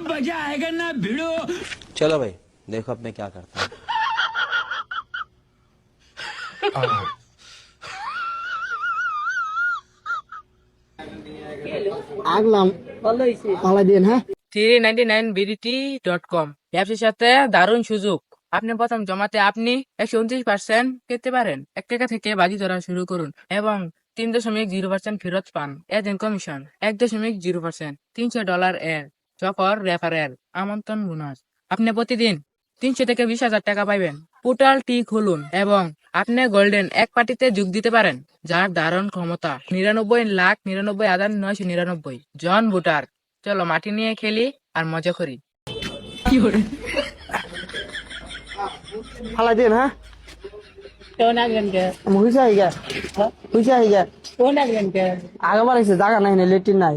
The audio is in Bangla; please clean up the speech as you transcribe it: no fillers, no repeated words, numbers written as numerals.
मजा आएगा ना भिड़ो। चलो भाई देखो अब मैं क्या करता हूँ। আগলাম পালাই দিন হ্যাঁ 399bdt.com ব্যবসার সাথে দারুণ সুযোগ। আপনি প্রথম জমাতে আপনি 129% পেতে পারেন। 1 টাকা থেকে বাজি ধরা শুরু করুন এবং 3.0% ফেরত পান। এজেন্ট কমিশন 1.0%, $300 এর সকল রেফারেল আমন্ত্রণ বোনাস। আপনি প্রতিদিন 300 থেকে 20,000 টাকা পাইবেন। পোর্টাল টি খুলুন এবং আপনি গোল্ডেন এক পার্টিতে যোগ দিতে পারেন, যার ধারণ ক্ষমতা 99,99,999 জন ভোটার। চলো মাটি নিয়ে খেলি আর মজা করি। পালাই দিন হ্যাঁ কোন আগলেন কে? হইছে আইগা হইছে আইগা কোন আগলেন কে? আগে বাড়াইছে জায়গা নাই না লেটিন নাই